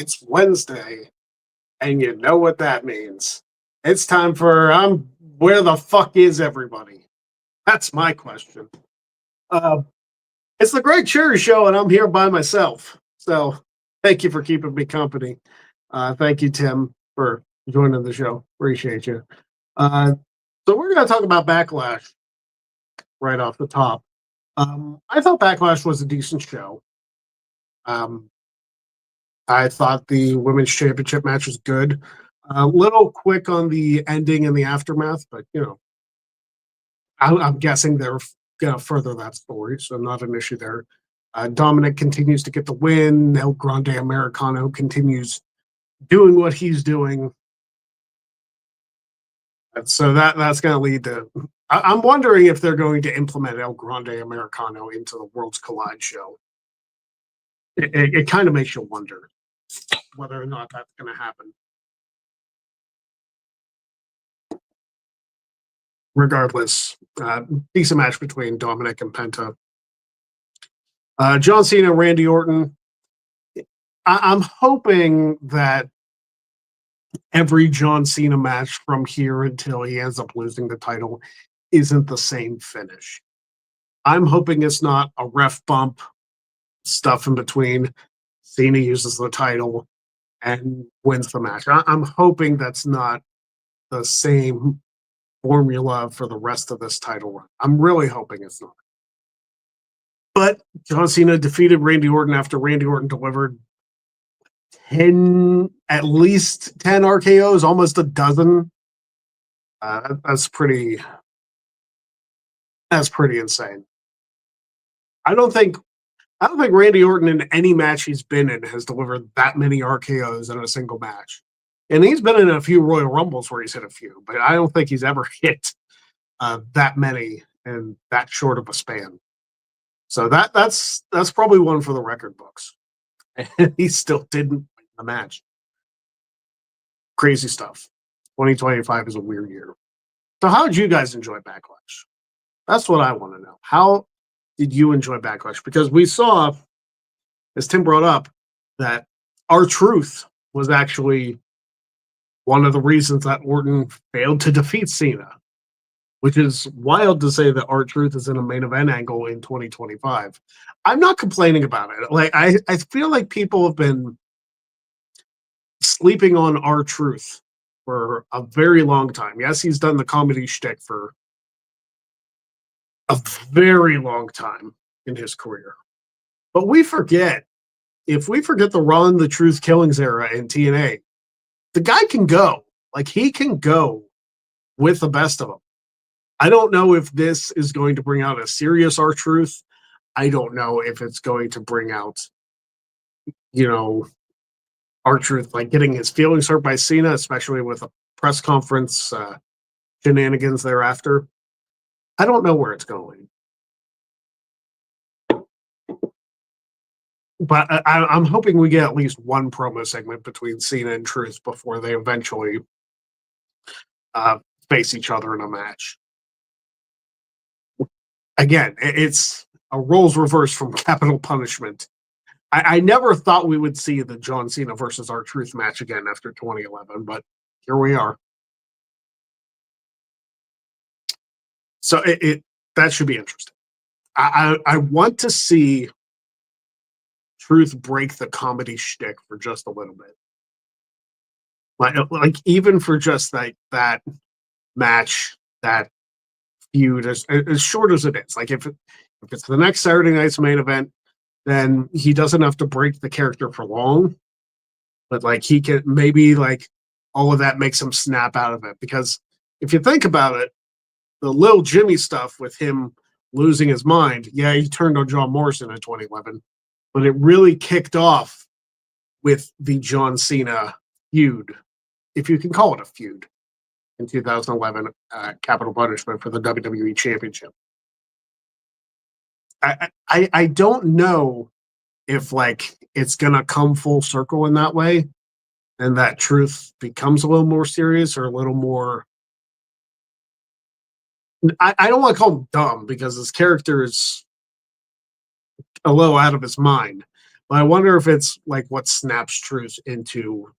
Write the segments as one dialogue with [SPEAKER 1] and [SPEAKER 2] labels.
[SPEAKER 1] It's Wednesday, and you know what that means. It's time for where the fuck is everybody? That's my question. Uh, it's the Greg Cherry Show, and I'm here by myself. So thank you for keeping me company. Thank you, Tim, for joining the show. Appreciate you. Uh, so we're going to talk about Backlash right off the top. I thought Backlash was a decent show. Um, I thought the women's championship match was good. A little quick on the ending and the aftermath, but I'm guessing they're gonna further that story, so not an issue there. Dominic continues to get the win. El Grande Americano continues doing what he's doing. And so that's going to lead to. I'm wondering if they're going to implement El Grande Americano into the Worlds Collide show. It kind of makes you wonder whether or not that's going to happen. Regardless, decent match between Dominic and Penta. John Cena, Randy Orton. I'm hoping that every John Cena match from here until he ends up losing the title isn't the same finish. I'm hoping it's not a ref bump, stuff in between. Cena uses the title and wins the match. I'm hoping that's not the same formula for the rest of this title run. I'm really hoping it's not. But John Cena defeated Randy Orton after Randy Orton delivered at least 10 RKOs, almost a dozen. That's pretty insane. I don't think Randy Orton in any match he's been in has delivered that many RKOs in a single match. And he's been in a few Royal Rumbles where he's hit a few, but I don't think he's ever hit that many in that short of a span. So that's probably one for the record books. And he still didn't win the match. Crazy stuff. 2025 is a weird year. So how did you guys enjoy Backlash? That's what I want to know. How did you enjoy Backlash? Because we saw, as Tim brought up, that R-Truth was actually one of the reasons that Orton failed to defeat Cena, which is wild to say that R-Truth is in a main event angle in 2025. I'm not complaining about it. Like I feel like people have been sleeping on R-Truth for a very long time. Yes, he's done the comedy shtick for a very long time in his career. But if we forget the Ron the Truth Killings era in TNA, the guy can go. Like, he can go with the best of them. I don't know if this is going to bring out a serious R-Truth. I don't know if it's going to bring out, R-Truth, like getting his feelings hurt by Cena, especially with a press conference shenanigans thereafter. I don't know where it's going. But I'm hoping we get at least one promo segment between Cena and Truth before they eventually face each other in a match. Again, it's a roles reverse from Capital Punishment. I never thought we would see the John Cena versus R-Truth match again after 2011, but here we are. So that should be interesting. I want to see Truth break the comedy shtick for just a little bit. Like even for just like that match, that feud, as short as it is. Like if it's the next Saturday night's main event, then he doesn't have to break the character for long. But like he can maybe like all of that makes him snap out of it. Because if you think about it, the Lil Jimmy stuff with him losing his mind, yeah, he turned on John Morrison in 2011, but it really kicked off with the John Cena feud, if you can call it a feud, in 2011, Capital Punishment for the WWE Championship. I don't know if like it's gonna come full circle in that way, and that Truth becomes a little more serious or a little more. I don't want to call him dumb because his character is a little out of his mind, But I wonder if it's like what snaps Truth into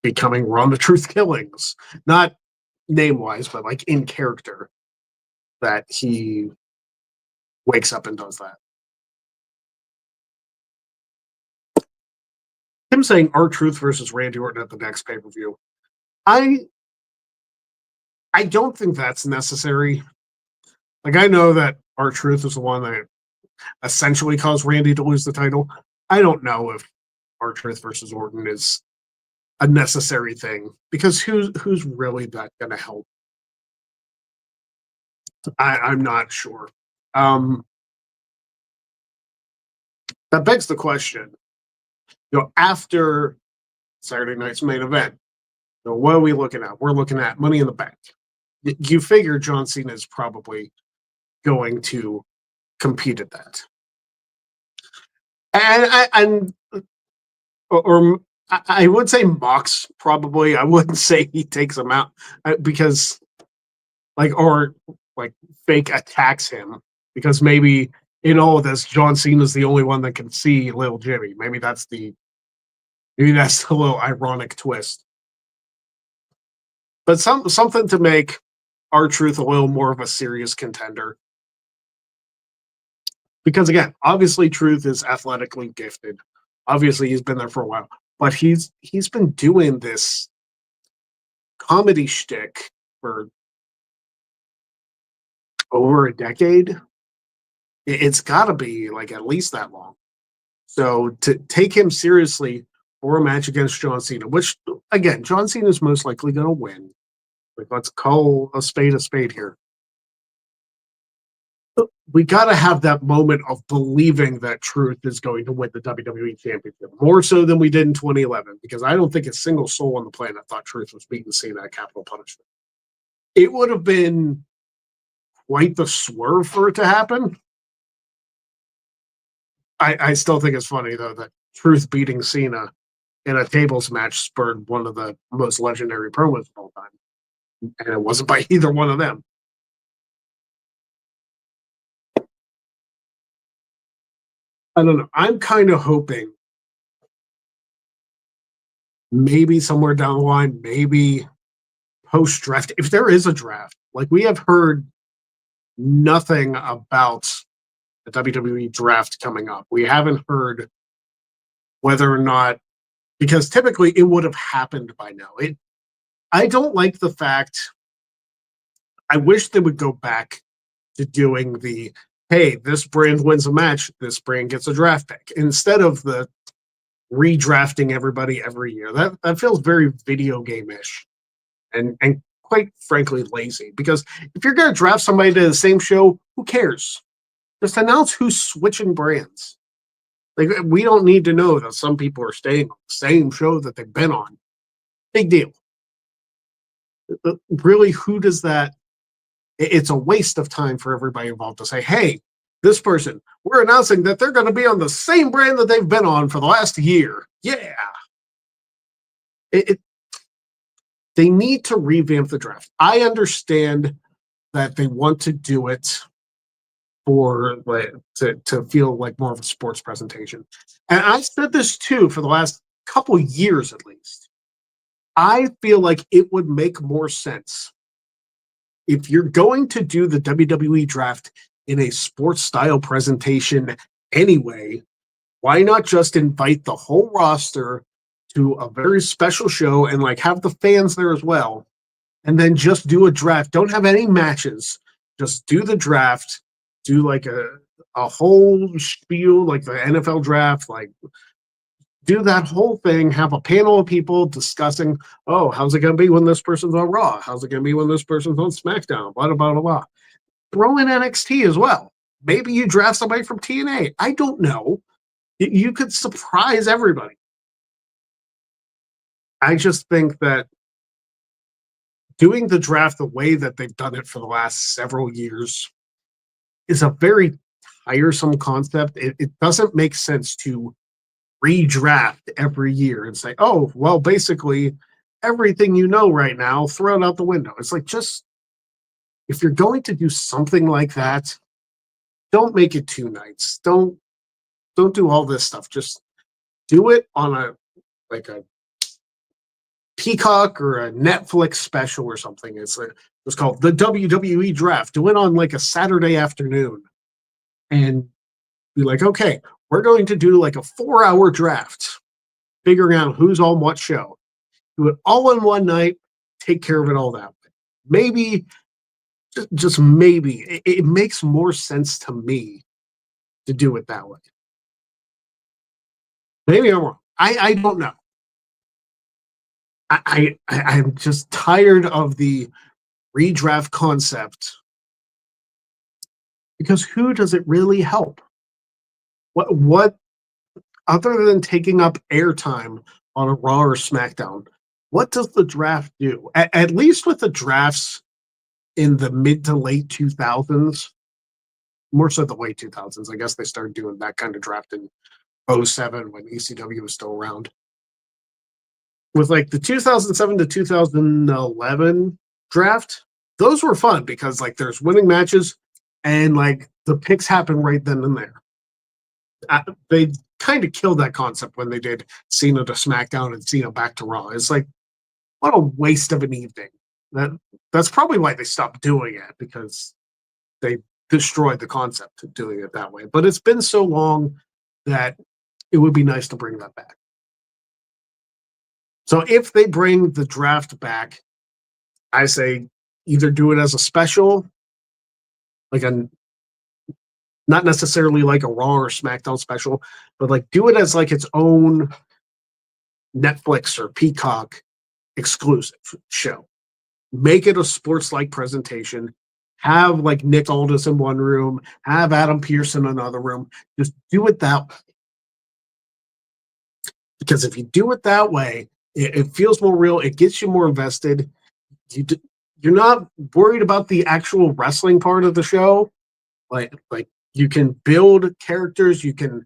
[SPEAKER 1] becoming Ron the Truth Killings, not name wise, but like in character, that he wakes up and does that. Him saying R-Truth versus Randy Orton at the next pay per view. I I don't think that's necessary. Like I know that R-Truth is the one that essentially caused Randy to lose the title. I don't know if R-Truth versus Orton is a necessary thing because who's really that going to help? I'm not sure. That begs the question. After Saturday night's main event, what are we looking at? We're looking at Money in the Bank. You figure John Cena is probably going to compete at that, and or I would say Mox probably. I wouldn't say he takes him out because or fake attacks him because maybe in all of this, John Cena's the only one that can see little Jimmy. Maybe that's the little ironic twist. But something to make R-Truth a little more of a serious contender. Because again, obviously Truth is athletically gifted. Obviously he's been there for a while. But he's been doing this comedy shtick for over a decade. It's got to be like at least that long. So to take him seriously for a match against John Cena, which again, John Cena is most likely going to win. Like, let's call a spade here. We got to have that moment of believing that Truth is going to win the WWE Championship more so than we did in 2011, because I don't think a single soul on the planet thought Truth was beating Cena at Capital Punishment. It would have been quite the swerve for it to happen. I still think it's funny, though, that Truth beating Cena in a tables match spurred one of the most legendary promos of all time. And it wasn't by either one of them. I don't know. I'm kind of hoping maybe somewhere down the line, maybe post-draft, if there is a draft, like we have heard nothing about the WWE draft coming up. We haven't heard whether or not, because typically it would have happened by now. I don't like the fact, I wish they would go back to doing the, hey, this brand wins a match, this brand gets a draft pick, instead of the redrafting everybody every year. That feels very video game-ish and quite frankly lazy, because if you're going to draft somebody to the same show, who cares? Just announce who's switching brands. Like, we don't need to know that some people are staying on the same show that they've been on. Big deal. Really, who does that? It's a waste of time for everybody involved to say, hey, this person, we're announcing that they're going to be on the same brand that they've been on for the last year. Yeah. They need to revamp the draft. I understand that they want to do it for to feel like more of a sports presentation. And I said this too for the last couple years at least. I feel like it would make more sense if you're going to do the WWE draft in a sports style presentation anyway, why not just invite the whole roster to a very special show and like have the fans there as well, and then just do a draft? Don't have any matches. Just do the draft. Do like a whole spiel, like the NFL draft, like do that whole thing, have a panel of people discussing, oh, how's it going to be when this person's on Raw? How's it going to be when this person's on SmackDown? Blah, blah, blah, blah. Throw in NXT as well. Maybe you draft somebody from TNA. I don't know. You could surprise everybody. I just think that doing the draft the way that they've done it for the last several years is a very tiresome concept. It doesn't make sense to redraft every year and say, oh, well, basically everything you know right now, throw it out the window. It's like, just if you're going to do something like that, don't make it 2 nights. Don't Don't do all this stuff. Just do it on a Peacock or a Netflix special or something. It's called the WWE Draft. Do it on like a Saturday afternoon and be like, okay, we're going to do like a 4-hour draft, figuring out who's on what show. Do it all in one night. Take care of it all that way. Maybe, just maybe, it makes more sense to me to do it that way. Maybe I'm wrong. I don't know. I'm just tired of the redraft concept because who does it really help? What other than taking up airtime on a Raw or SmackDown? What does the draft do? At least with the drafts in the mid to late 2000s, more so the late 2000s. I guess they started doing that kind of draft in '07 when ECW was still around. With like the 2007 to 2011 draft, those were fun because like there's winning matches and like the picks happen right then and there. They kind of killed that concept when they did Cena to SmackDown and Cena back to Raw. It's like, what a waste of an evening. That's probably why they stopped doing it, because they destroyed the concept of doing it that way. But it's been so long that it would be nice to bring that back. So if they bring the draft back, I say either do it as a special, like not necessarily like a Raw or SmackDown special, but like do it as like its own Netflix or Peacock exclusive show. Make it a sports-like presentation. Have like Nick Aldis in one room, have Adam Pearce in another room. Just do it that way. Because if you do it that way, it feels more real. It gets you more invested. You're not worried about the actual wrestling part of the show. Like you can build characters, you can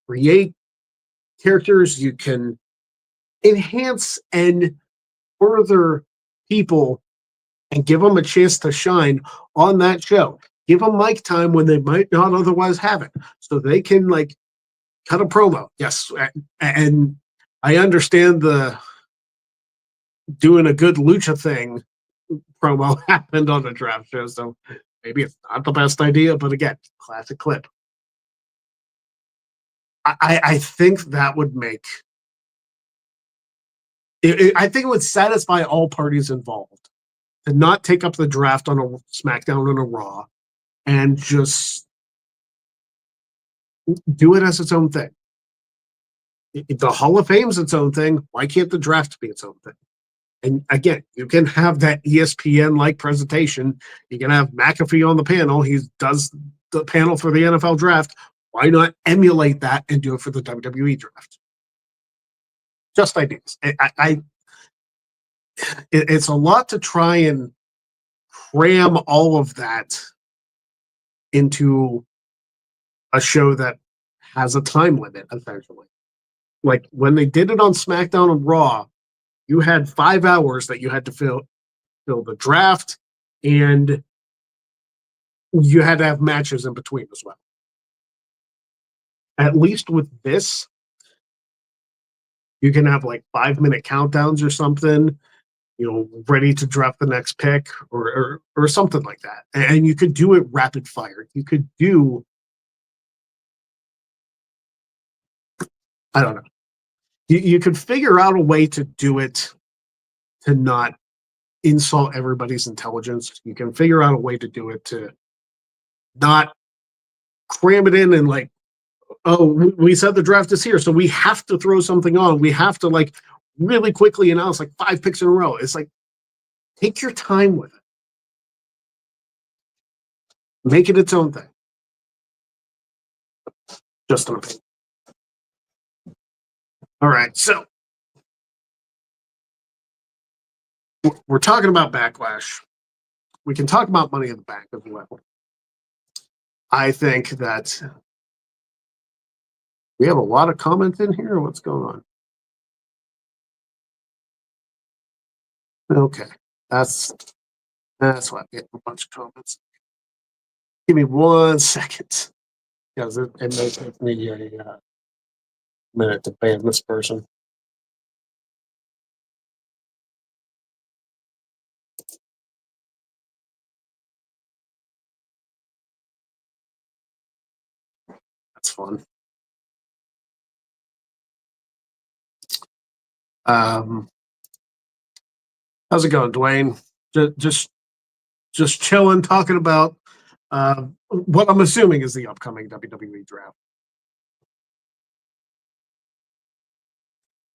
[SPEAKER 1] create characters, you can enhance and further people and give them a chance to shine on that show. Give them mic time when they might not otherwise have it, so they can like cut a promo. Yes, and I understand the doing a good lucha thing promo happened on the draft show, so maybe it's not the best idea, but again, classic clip. I think that would make I think it would satisfy all parties involved to not take up the draft on a SmackDown and a Raw and just do it as its own thing. The Hall of Fame's its own thing. Why can't the draft be its own thing? And again, you can have that ESPN-like presentation. You can have McAfee on the panel. He does the panel for the NFL draft. Why not emulate that and do it for the WWE draft? Just ideas. It's a lot to try and cram all of that into a show that has a time limit, essentially. Like when they did it on SmackDown and Raw, you had 5 hours that you had to fill the draft, and you had to have matches in between as well. At least with this, you can have like 5-minute countdowns or something, ready to draft the next pick or something like that. And you could do it rapid fire. You could do, I don't know. You could figure out a way to do it to not insult everybody's intelligence. You can figure out a way to do it to not cram it in and like, oh, we said the draft is here, so we have to throw something on. We have to like really quickly announce like 5 picks in a row. It's like, take your time with it. Make it its own thing. Just an opinion. All right, so we're talking about Backlash. We can talk about Money in the Bank as well. I think that we have a lot of comments in here. What's going on? Okay, that's what I'm getting a bunch of comments. Give me 1 second. because it may take me a minute to ban this person. That's fun. How's it going, Dwayne? Just chilling, talking about what I'm assuming is the upcoming WWE draft.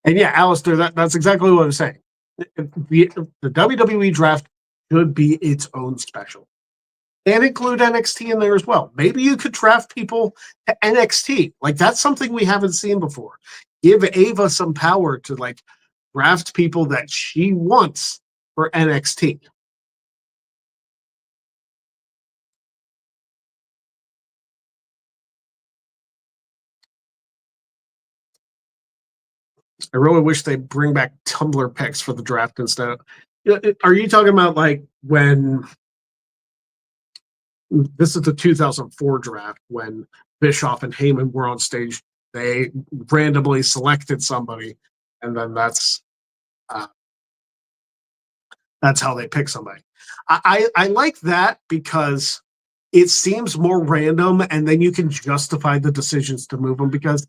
[SPEAKER 1] And yeah, Alistair, that's exactly what I'm saying. The WWE draft should be its own special and include NXT in there as well. Maybe you could draft people to NXT. Like, that's something we haven't seen before. Give Ava some power to like draft people that she wants for NXT. I really wish they bring back Tumblr picks for the draft instead of. Are you talking about like when this is the 2004 draft when Bischoff and Heyman were on stage? They randomly selected somebody, and then uh, that's how they pick somebody. I like that because it seems more random, and then you can justify the decisions to move them. Because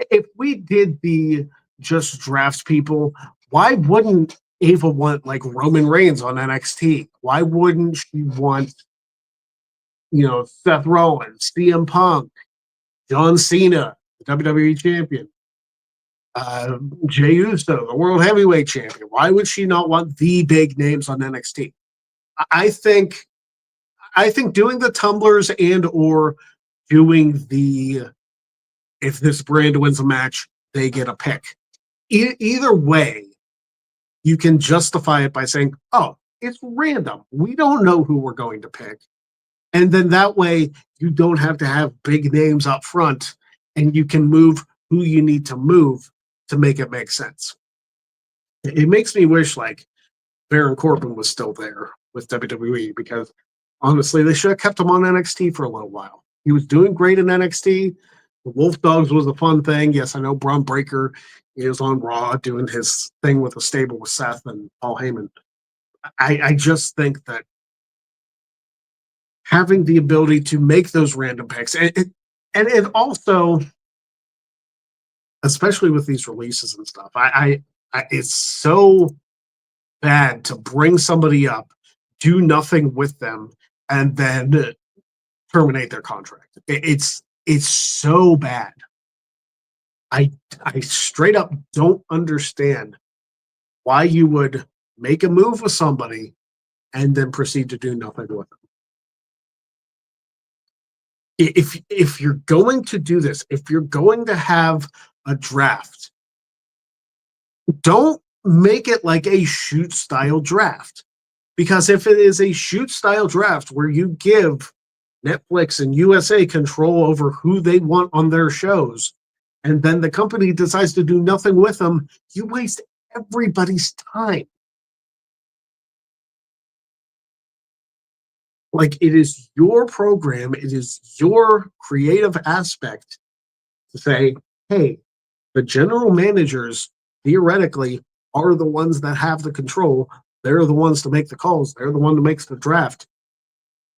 [SPEAKER 1] if we did the just draft people, why wouldn't Ava want like Roman Reigns on NXT? Why wouldn't she want, Seth Rollins, CM Punk, John Cena, the WWE champion, Jey Uso, the world heavyweight champion? Why would she not want the big names on NXT? I think I think doing the tumblers and or doing the if this brand wins a match, they get a pick. Either way, you can justify it by saying, "Oh, it's random. We don't know who we're going to pick." And then that way, you don't have to have big names up front, and you can move who you need to move to make it make sense. It makes me wish like Baron Corbin was still there with WWE because honestly, they should have kept him on NXT for a little while. He was doing great in NXT. The Wolf Dogs was a fun thing. Yes, I know Braun Breaker is on Raw doing his thing with a stable with Seth and Paul Heyman. I just think that having the ability to make those random picks and it also, especially with these releases and stuff, I it's so bad to bring somebody up, do nothing with them, and then terminate their contract. It's so bad. I I straight up don't understand why you would make a move with somebody and then proceed to do nothing with them. If you're going to do this, if you're going to have a draft, don't make it like a shoot style draft. Because if it is a shoot style draft where you give Netflix and USA control over who they want on their shows, and then the company decides to do nothing with them, you waste everybody's time. Like, it is your program, it is your creative aspect to say, hey, the general managers theoretically are the ones that have the control. They're the ones to make the calls. They're the one that makes the draft.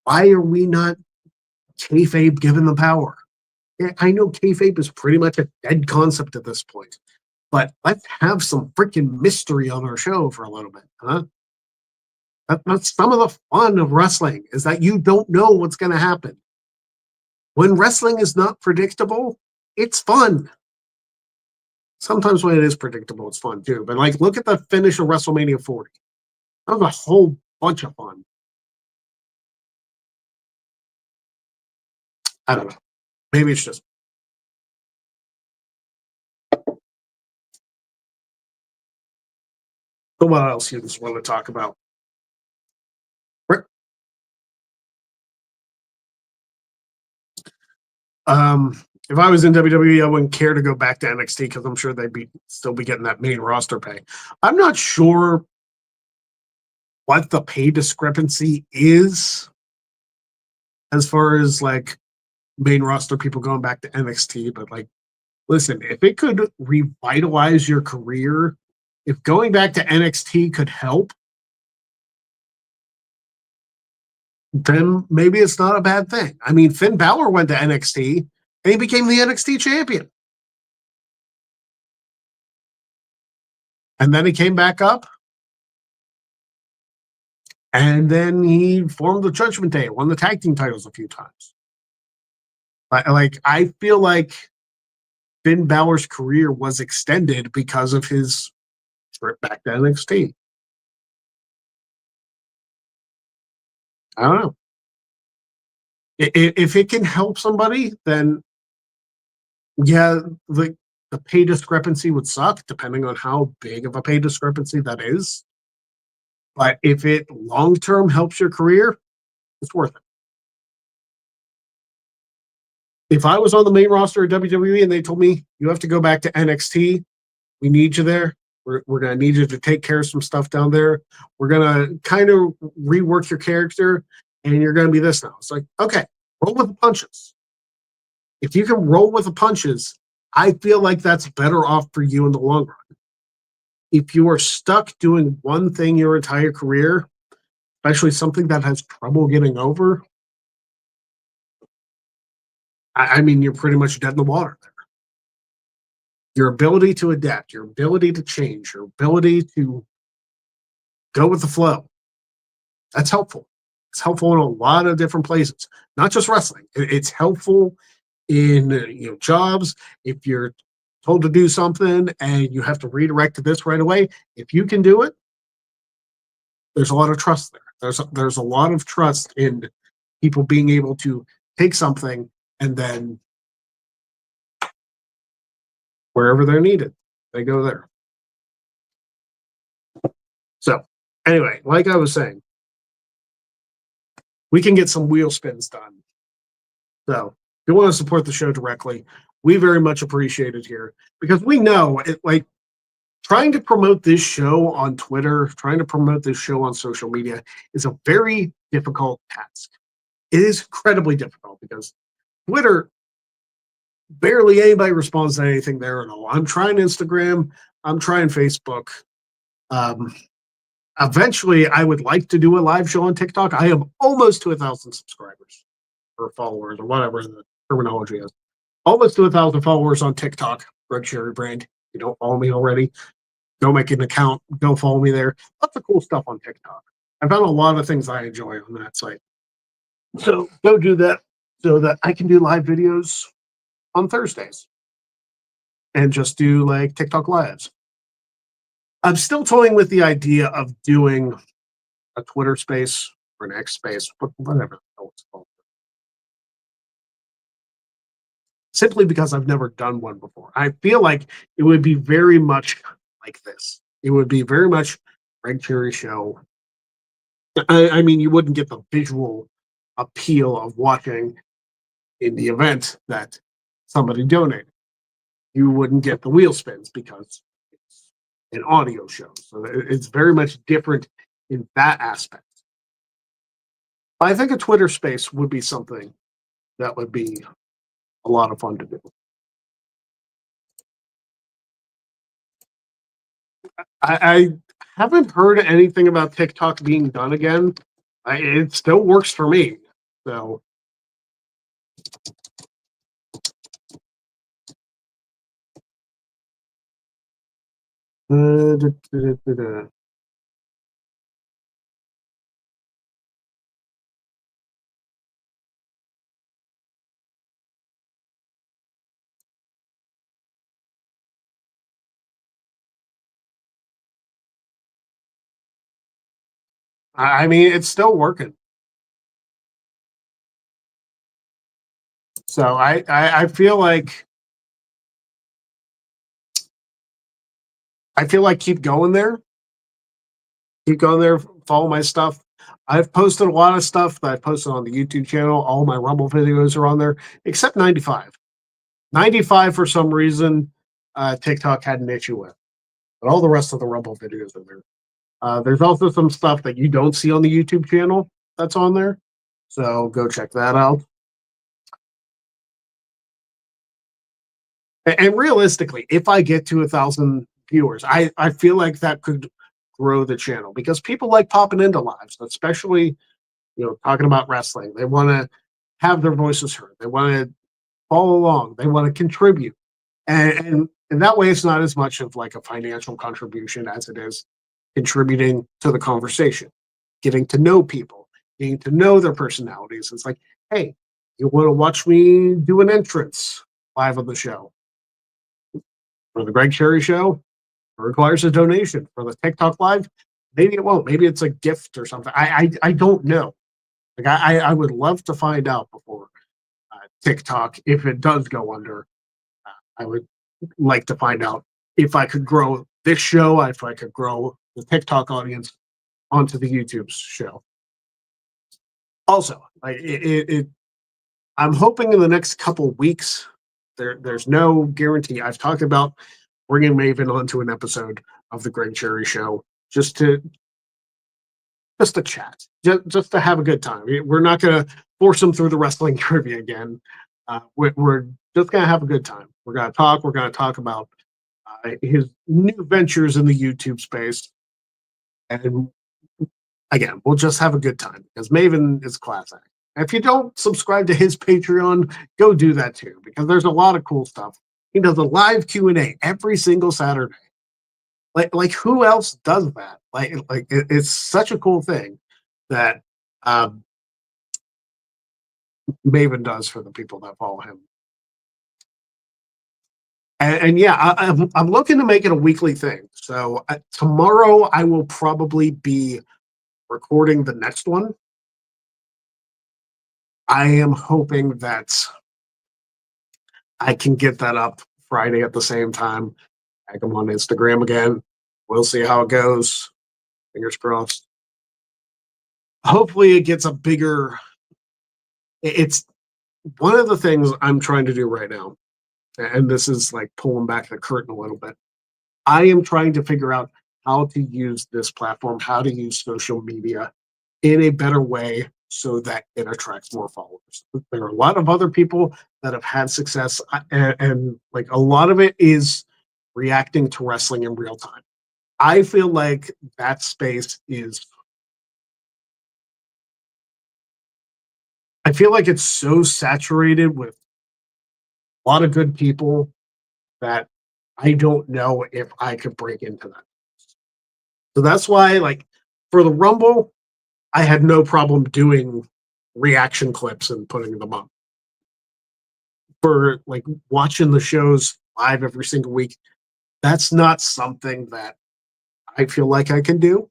[SPEAKER 1] Why are we not kayfabe given the power? Yeah, I know kayfabe is pretty much a dead concept at this point, but let's have some freaking mystery on our show for a little bit, huh? That's some of the fun of wrestling is that you don't know what's going to happen. When wrestling is not predictable, it's fun. Sometimes when it is predictable, it's fun too. But like, look at the finish of WrestleMania 40. That was a whole bunch of fun. I don't know. Maybe it's just. So what else you just want to talk about? If I was in WWE, I wouldn't care to go back to NXT because I'm sure they'd still be getting that main roster pay. I'm not sure what the pay discrepancy is as far as like main roster people going back to NXT, but like, listen, if it could revitalize your career, if going back to NXT could help, then maybe it's not a bad thing. I mean, Finn Balor went to NXT and he became the NXT champion. And then he came back up. And then he formed the Judgment Day, won the tag team titles a few times. Like, I feel like Finn Balor's career was extended because of his trip back to NXT. I don't know. If it can help somebody, then yeah, the pay discrepancy would suck, depending on how big of a pay discrepancy that is. But if it long term helps your career, it's worth it. If I was on the main roster of WWE and they told me you have to go back to NXT, we need you there. We're going to need you to take care of some stuff down there. We're going to kind of rework your character, and you're going to be this now. It's like, okay, roll with the punches. If you can roll with the punches, I feel like that's better off for you in the long run. If you are stuck doing one thing your entire career, especially something that has trouble getting over, I mean, you're pretty much dead in the water there. Your ability to adapt, your ability to change, your ability to go with the flow, that's helpful. It's helpful in a lot of different places, not just wrestling. It's helpful in jobs. If you're told to do something and you have to redirect to this right away, if you can do it, there's a lot of trust there. There's a lot of trust in people being able to take something and then wherever they're needed, they go there. So anyway, like I was saying, we can get some wheel spins done. So if you want to support the show directly, we very much appreciate it here, because we know it, like, trying to promote this show on Twitter, trying to promote this show on social media is a very difficult task. It is incredibly difficult because Twitter, barely anybody responds to anything there at all. I'm trying Instagram, I'm trying Facebook. Eventually, I would like to do a live show on TikTok. I am almost to 1,000 subscribers or followers or whatever the terminology is. Almost to 1,000 followers on TikTok. Red Cherry Brand. If you don't follow me already, go make an account. Go follow me there. Lots of cool stuff on TikTok. I found a lot of things I enjoy on that site. So go do that so that I can do live videos on Thursdays and just do like TikTok lives. I'm still toying with the idea of doing a Twitter space or an X space, whatever it's called. Simply because I've never done one before. I feel like it would be very much like this. It would be very much Red Cherry Show. I mean, you wouldn't get the visual appeal of watching in the event that somebody donated. You wouldn't get the wheel spins because it's an audio show. So it's very much different in that aspect. I think a Twitter space would be something that would be a lot of fun to do. I haven't heard anything about TikTok being done again. It still works for me. So I mean, it's still working. So I feel like keep going there. Keep going there. Follow my stuff. I've posted a lot of stuff that I've posted on the YouTube channel. All my Rumble videos are on there, except 95. 95, for some reason, TikTok had an issue with. But all the rest of the Rumble videos are there. There's also some stuff that you don't see on the YouTube channel that's on there. So go check that out. And realistically, if I get to 1,000 viewers, I feel like that could grow the channel because people like popping into lives, especially talking about wrestling. They want to have their voices heard. They want to follow along. They want to contribute, and that way, it's not as much of like a financial contribution as it is contributing to the conversation, getting to know people, getting to know their personalities. It's like, hey, you want to watch me do an entrance live on the show? For the Greg Cherry Show, it requires a donation. For the TikTok Live, maybe it won't. Maybe it's a gift or something. I don't know. Like I would love to find out before TikTok, if it does go under. I would like to find out if I could grow this show, if I could grow the TikTok audience onto the YouTube show. Also, I'm hoping in the next couple weeks. There's no guarantee. I've talked about bringing Maven onto an episode of the Greg Cherry Show just to chat, just to have a good time. We're not going to force him through the wrestling trivia again. We're just going to have a good time. We're going to talk. We're going to talk about his new ventures in the YouTube space. And again, we'll just have a good time because Maven is class act. If you don't subscribe to his Patreon, go do that too, because there's a lot of cool stuff. He does a live Q&A every single Saturday. Like who else does that? It's such a cool thing that Maven does for the people that follow him. And yeah, I'm looking to make it a weekly thing. So tomorrow I will probably be recording the next one. I am hoping that I can get that up Friday at the same time. Tag them on Instagram again. We'll see how it goes. Fingers crossed. Hopefully it gets a bigger. It's one of the things I'm trying to do right now, and this is like pulling back the curtain a little bit. I am trying to figure out how to use this platform, how to use social media in a better way so that it attracts more followers. There are a lot of other people that have had success, and like a lot of it is reacting to wrestling in real time. I feel like that space is. I feel like it's so saturated with a lot of good people that I don't know if I could break into that. So that's why, like, for the Rumble, I had no problem doing reaction clips and putting them up. For like watching the shows live every single week, that's not something that I feel like I can do.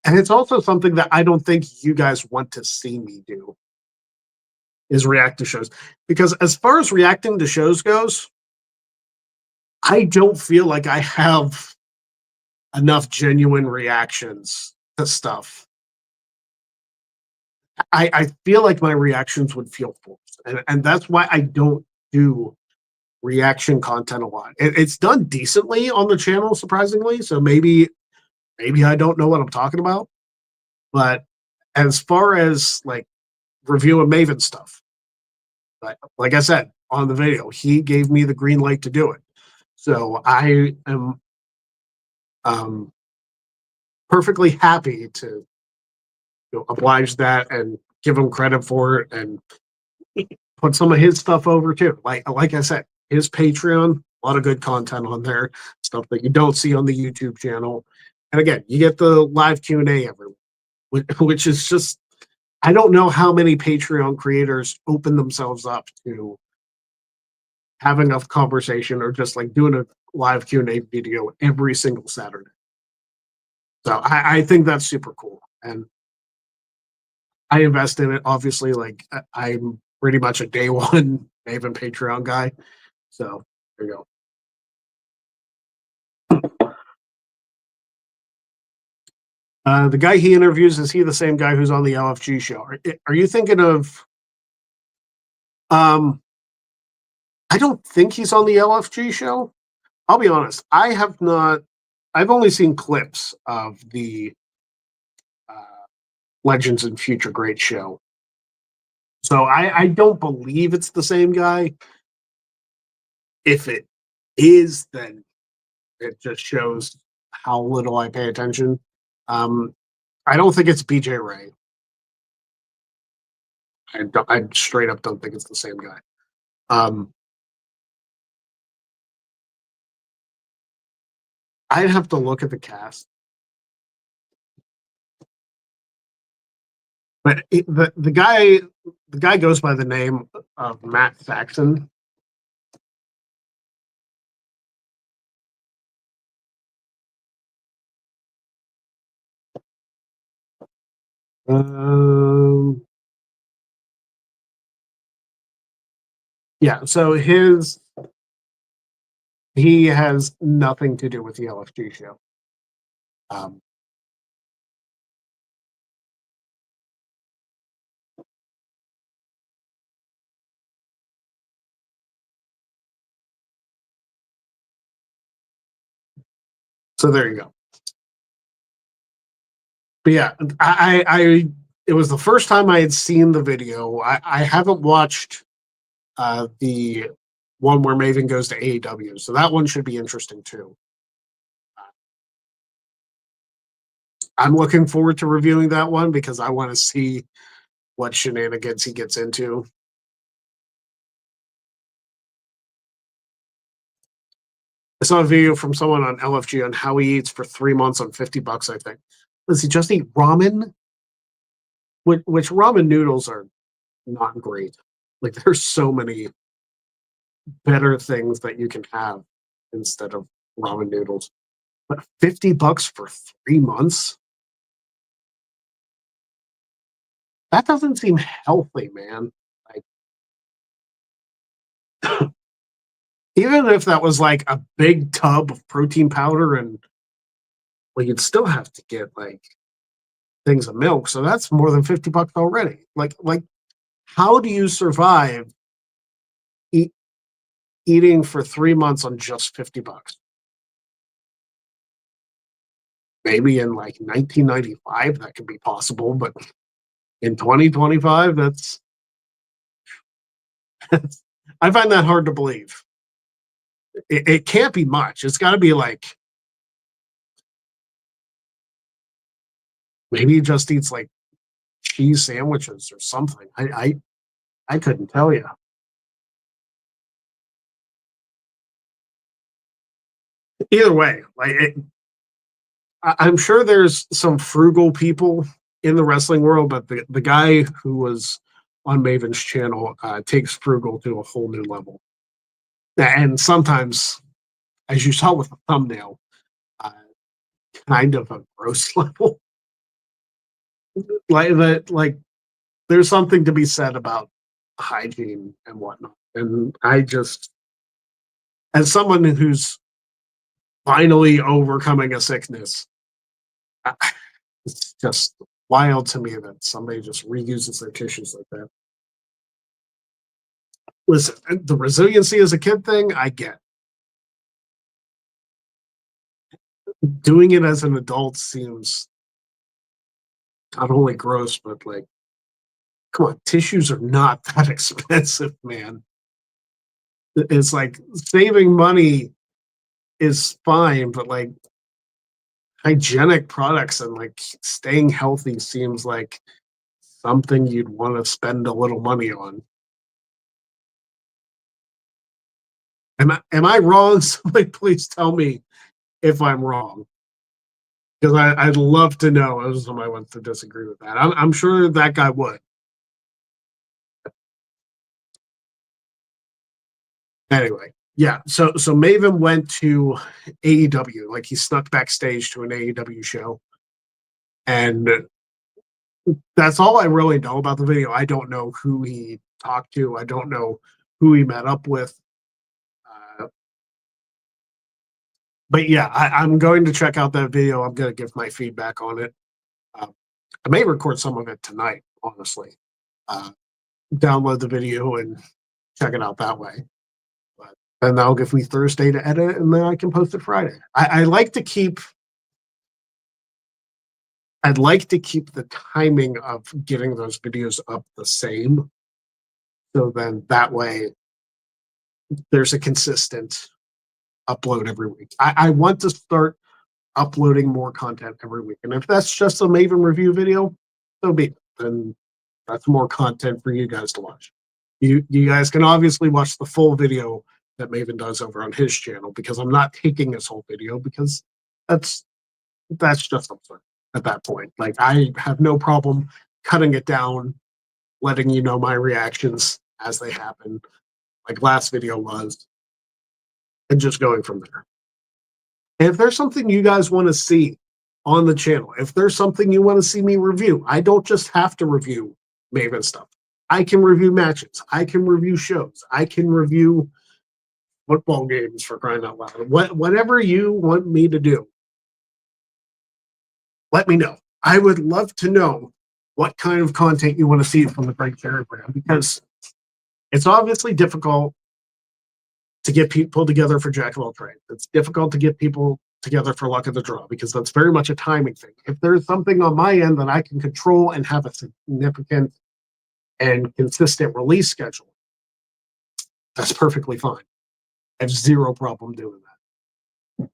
[SPEAKER 1] And it's also something that I don't think you guys want to see me do is react to shows. Because as far as reacting to shows goes, I don't feel like I have enough genuine reactions to stuff. I feel like my reactions would feel forced. And that's why I don't do reaction content a lot. It's done decently on the channel, surprisingly. So maybe I don't know what I'm talking about. But as far as like reviewing Maven stuff, like I said on the video, he gave me the green light to do it. So I am perfectly happy to oblige that and give him credit for it and put some of his stuff over too. Like I said, his Patreon, a lot of good content on there, stuff that you don't see on the YouTube channel. And again, you get the live Q&A every week, which is just, I don't know how many Patreon creators open themselves up to having a conversation or just like doing a live Q&A video every single Saturday. So I think that's super cool. And I invest in it. Obviously, like I'm pretty much a day one Maven Patreon guy. So there you go. The guy he interviews, is he the same guy who's on the LFG show? Are you thinking of? I don't think he's on the LFG show. I'll be honest. I have not. I've only seen clips of the Legends and Future Great show. So I don't believe it's the same guy. If it is, then it just shows how little I pay attention. Um, I don't think it's BJ Ray. I straight up don't think it's the same guy. Um, I'd have to look at the cast, but the guy goes by the name of Matt Saxon. Um, yeah, so he has nothing to do with the LFG show. Um, so there you go. But yeah, I it was the first time I had seen the video. I haven't watched the one where Maven goes to AEW, so that one should be interesting too. I'm looking forward to reviewing that one because I want to see what shenanigans he gets into. I saw a video from someone on LFG on how he eats for 3 months on $50, I think. Does he just eat ramen? Which ramen noodles are not great. Like there's so many better things that you can have instead of ramen noodles. But $50 for 3 months? That doesn't seem healthy, man. Like even if that was like a big tub of protein powder and well, you'd still have to get like things of milk. So that's more than $50 already. Like how do you survive eat, eating for 3 months on just $50? Maybe in like 1995 that could be possible, but in 2025, that's I find that hard to believe. It can't be much. It's got to be like maybe he just eats like cheese sandwiches or something. I couldn't tell you. Either way, I'm sure there's some frugal people in the wrestling world, but the guy who was on Maven's channel takes frugal to a whole new level. And sometimes, as you saw with the thumbnail, uh, kind of a gross level. Like that, like there's something to be said about hygiene and whatnot. And I just, as someone who's finally overcoming a sickness, it's just wild to me that somebody just reuses their tissues like that. Listen, the resiliency as a kid thing, I get. Doing it as an adult seems not only gross, but like, come on, tissues are not that expensive, man. It's like saving money is fine, but like hygienic products and like staying healthy seems like something you'd want to spend a little money on. Am I wrong? Somebody please tell me if I'm wrong. Because I'd love to know if somebody wants to disagree with that. I'm sure that guy would. Anyway, yeah. So Maven went to AEW, like he snuck backstage to an AEW show, and that's all I really know about the video. I don't know who he talked to. I don't know who he met up with. Uh, but yeah, I'm going to check out that video. I'm going to give my feedback on it. Um, I may record some of it tonight, honestly. Uh, Download the video and check it out that way. But then that'll give me Thursday to edit, and then I can post it Friday. I like to keep. I'd like to keep the timing of getting those videos up the same. So then that way there's a consistent upload every week. I want to start uploading more content every week. And if that's just a Maven review video, so be it. Then that's more content for you guys to watch. You guys can obviously watch the full video that Maven does over on his channel, because I'm not taking his whole video, because that's just absurd at that point. Like, I have no problem cutting it down, letting you know my reactions as they happen, like last video was, and just going from there. And if there's something you guys want to see on the channel, if there's something you want to see me review, I don't just have to review Maven stuff. I can review matches. I can review shows. I can review football games, for crying out loud. Whatever you want me to do, let me know. I would love to know what kind of content you want to see from the Great Cherry brand, because it's obviously difficult to get people together for Jack of all trades. It's difficult to get people together for Luck of the Draw, because that's very much a timing thing. If there's something on my end that I can control and have a significant and consistent release schedule, that's perfectly fine. I have zero problem doing that.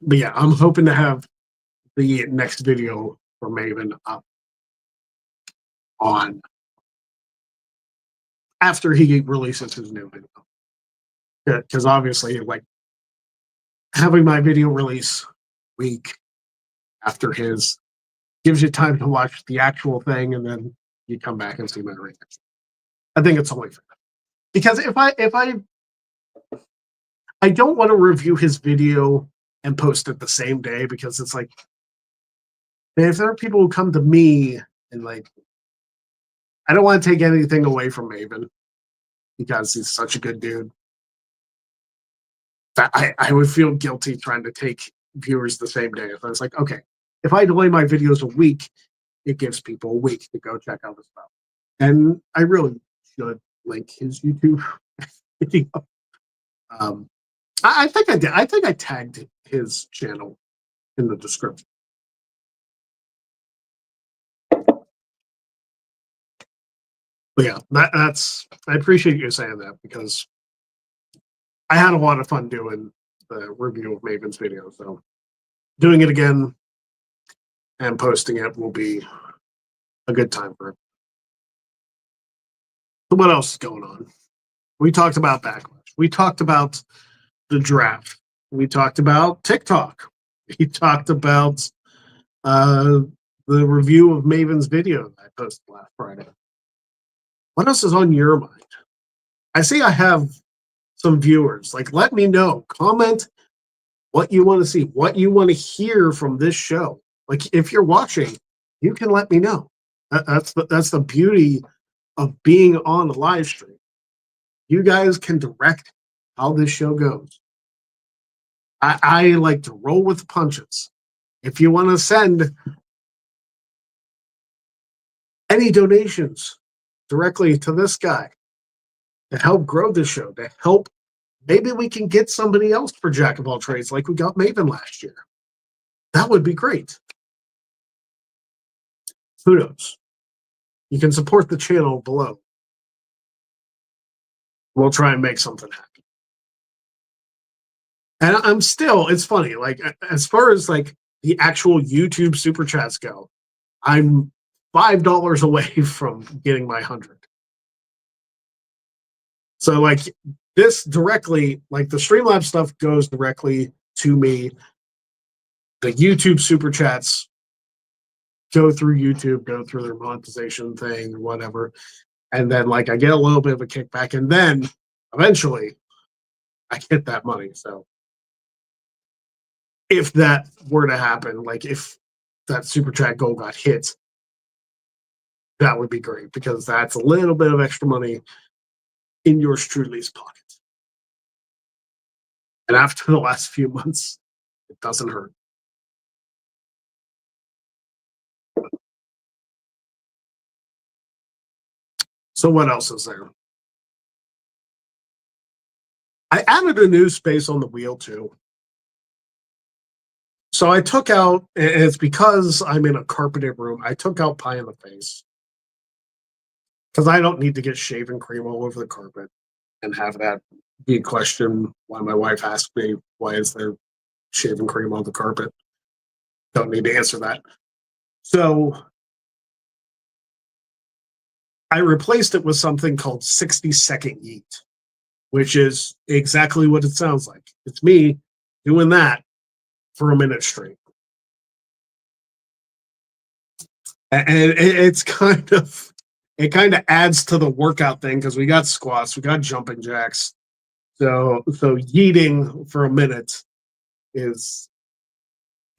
[SPEAKER 1] But yeah, I'm hoping to have the next video for Maven up on after he releases his new video. Because obviously, like, having my video release week after his gives you time to watch the actual thing, and then you come back and see my reaction. I think it's only fair. Because if I don't want to review his video and post it the same day, because it's like, man, if there are people who come to me and, like, I don't want to take anything away from Maven because he's such a good dude. I would feel guilty trying to take viewers the same day. If I was like, okay, if I delay my videos a week, it gives people a week to go check out the stuff. And I really should link his YouTube video. I think I did. I think I tagged his channel in the description. But yeah, that's. I appreciate you saying that, because I had a lot of fun doing the review of Maven's video. So doing it again and posting it will be a good time for it. So what else is going on? We talked about Backlash. We talked about the draft. We talked about TikTok. We talked about the review of Maven's video that I posted last Friday. What else is on your mind? I see I have some viewers. Like, let me know. Comment what you want to see, what you want to hear from this show. Like, if you're watching, you can let me know. That's the beauty of being on the live stream. You guys can direct how this show goes. I like to roll with the punches. If you want to send any donations directly to this guy to help grow this show, to help, maybe we can get somebody else for Jack of all trades like we got Maven last year. That would be great. Who knows? You can support the channel below. We'll try and make something happen. And I'm still, it's funny, like, as far as like the actual YouTube super chats go, I'm $5 away from getting my 100. So, like, this directly, like, the Streamlabs stuff goes directly to me. The YouTube super chats go through YouTube, go through their monetization thing or whatever. And then, like, I get a little bit of a kickback, and then eventually I get that money. So if that were to happen, like, if that super chat goal got hit, that would be great, because that's a little bit of extra money in yours truly's pocket. And after the last few months, it doesn't hurt. So what else is there? I added a new space on the wheel too. So I took out, and it's because I'm in a carpeted room, I took out Pie in the Face. because I don't need to get shaving cream all over the carpet and have that be a question why my wife asked me, why is there shaving cream on the carpet? Don't need to answer that. So I replaced it with something called 60-second yeet, which is exactly what it sounds like. It's me doing that for a minute straight. And it kind of adds to the workout thing because we got squats, we got jumping jacks. So yeeting for a minute is,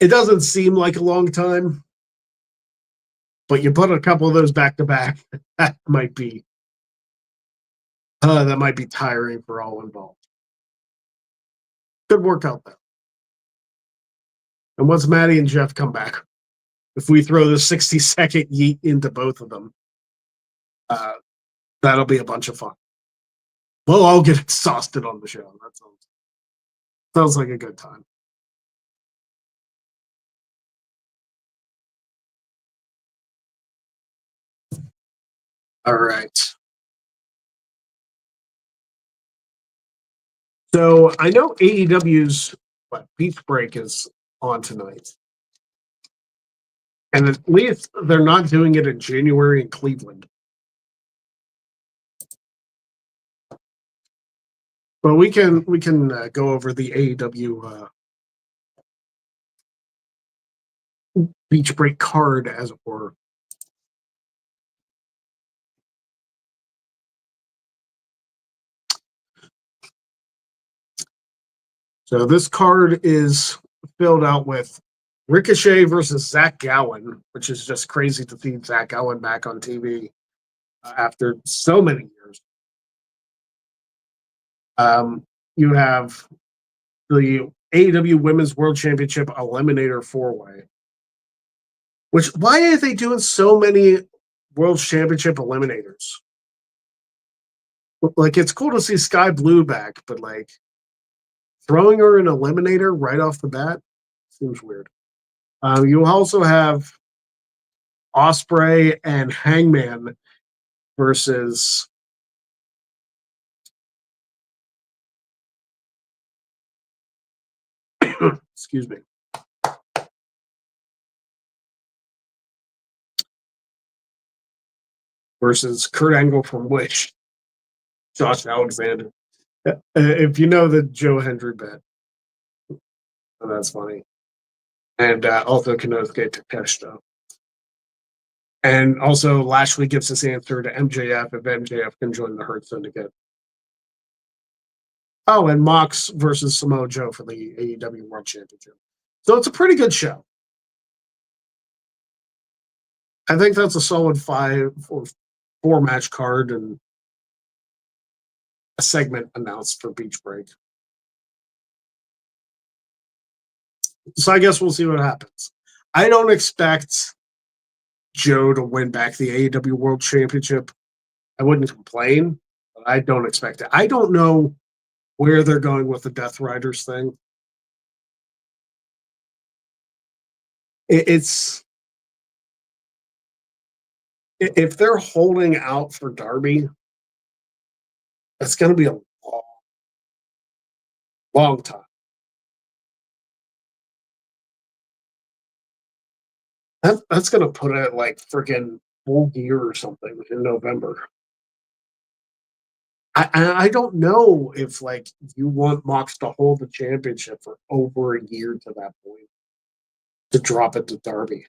[SPEAKER 1] it doesn't seem like a long time, but you put a couple of those back to back, that might be tiring for all involved. Good workout though. And once Maddie and Jeff come back, if we throw the 60-second yeet into both of them, uh, that'll be a bunch of fun. We'll all get exhausted on the show. That sounds like a good time. All right. So I know AEW's Beach Break is on tonight. And at least they're not doing it in January in Cleveland. But we can go over the AEW Beach Break card, as it were. So this card is filled out with Ricochet versus Zach Gowen, which is just crazy to see Zach Gowen back on TV after so many years. You have the AEW Women's World Championship Eliminator 4-Way. Which, why are they doing so many World Championship Eliminators? Like, it's cool to see Sky Blue back, but like throwing her an Eliminator right off the bat seems weird. You also have Osprey and Hangman versus excuse me. Versus Kurt Angle from Wish. Josh Alexander. If you know the Joe Hendry bit, that's funny. And also Kenosuke Takeshita. And also Lashley gives his answer to MJF if MJF can join the Hurt Syndicate. Oh, and Mox versus Samoa Joe for the AEW World Championship. So it's a pretty good show. I think that's a solid 4-match card and a segment announced for Beach Break. So I guess we'll see what happens. I don't expect Joe to win back the AEW World Championship. I wouldn't complain, but I don't expect it. I don't know where they're going with the Death Riders thing. It's if they're holding out for Darby, it's going to be a long, long time. That's going to put it like freaking Full Gear or something in November. I don't know if like you want Mox to hold the championship for over a year to that point to drop it to Darby.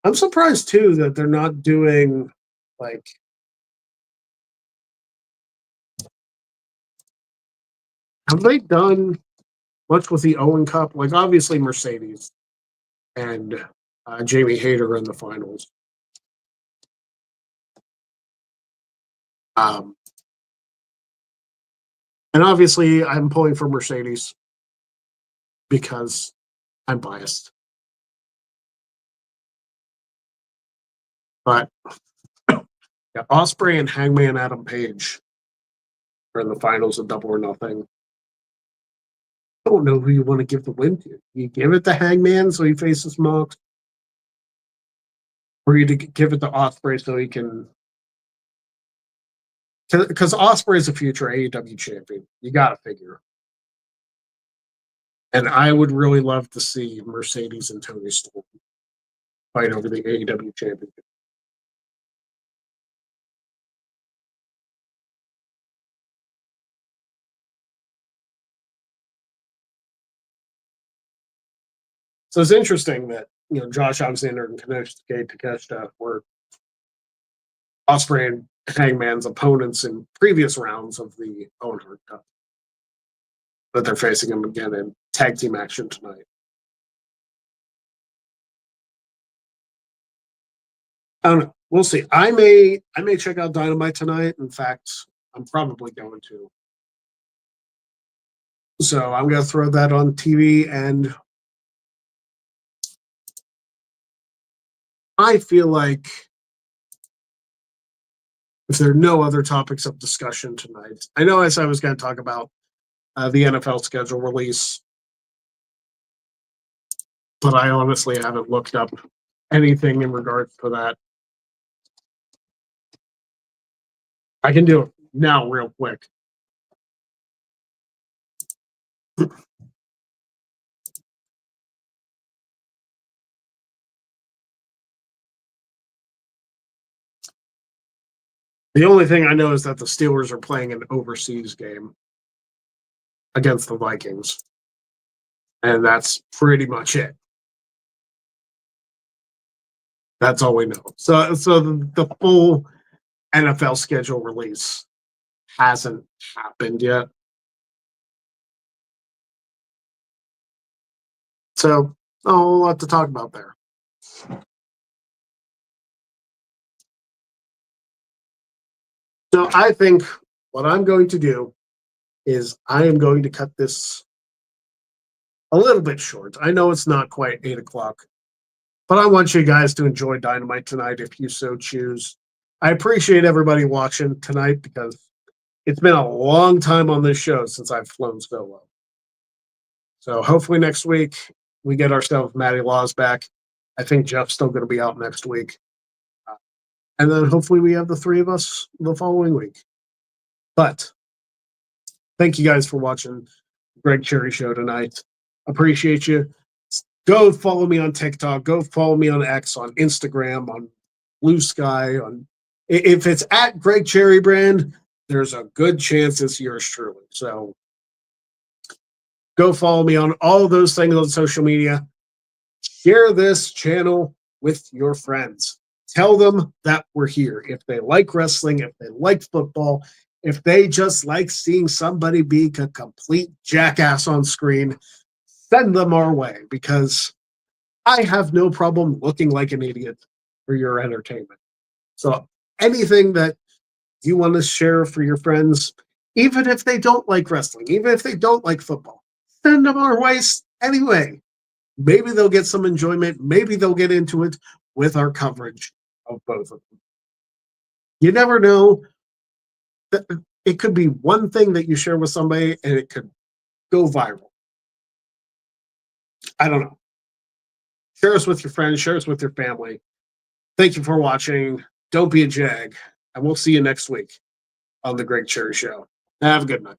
[SPEAKER 1] I'm surprised too that they're not doing like have they done much with the Owen Cup? Like obviously Mercedes and Jamie Hayter in the finals. And obviously I'm pulling for Mercedes because I'm biased. But yeah, Osprey and Hangman Adam Page are in the finals of Double or Nothing. don't know who you want to give the win to. You give it to Hangman so he faces Mox, or you give it to Ospreay so he can. Because Ospreay is a future AEW champion. You got to figure. And I would really love to see Mercedes and Tony Storm fight over the AEW championship. So it's interesting that Josh Alexander and Konosuke Takeshita were Ospreay and Hangman's opponents in previous rounds of the Owen Hart Cup, but they're facing him again in tag team action tonight. I don't know. We'll see. I may check out Dynamite tonight. In fact, I'm probably going to. So I'm going to throw that on TV, and I feel like if there are no other topics of discussion tonight, I know I said I was going to talk about the NFL schedule release, but I honestly haven't looked up anything in regards to that. I can do it now real quick. The only thing I know is that the Steelers are playing an overseas game against the Vikings. And that's pretty much it. That's all we know. So the full NFL schedule release hasn't happened yet. So a whole lot to talk about there. So I think what I'm going to do is I am going to cut this a little bit short. I know it's not quite 8 o'clock, but I want you guys to enjoy Dynamite tonight if you so choose. I appreciate everybody watching tonight because it's been a long time on this show since I've flown solo. So hopefully next week we get ourselves Matty Laws back. I think Jeff's still going to be out next week. And then hopefully we have the three of us the following week. But thank you guys for watching Greg Cherry Show tonight. Appreciate you. Go follow me on TikTok. Go follow me on X, on Instagram, on Blue Sky. If it's at Greg Cherry Brand, there's a good chance it's yours truly. So go follow me on all of those things on social media. Share this channel with your friends. Tell them that we're here. If they like wrestling, if they like football, if they just like seeing somebody be a complete jackass on screen, send them our way because I have no problem looking like an idiot for your entertainment. So anything that you want to share for your friends, even if they don't like wrestling, even if they don't like football, send them our way anyway. Maybe they'll get some enjoyment. Maybe they'll get into it with our coverage of both of them. You never know. It could be one thing that you share with somebody and it could go viral. I don't know. Share us with your friends. Share us with your family. Thank you for watching. Don't be a jag. And we'll see you next week on The Greg Cherry Show. Have a good night.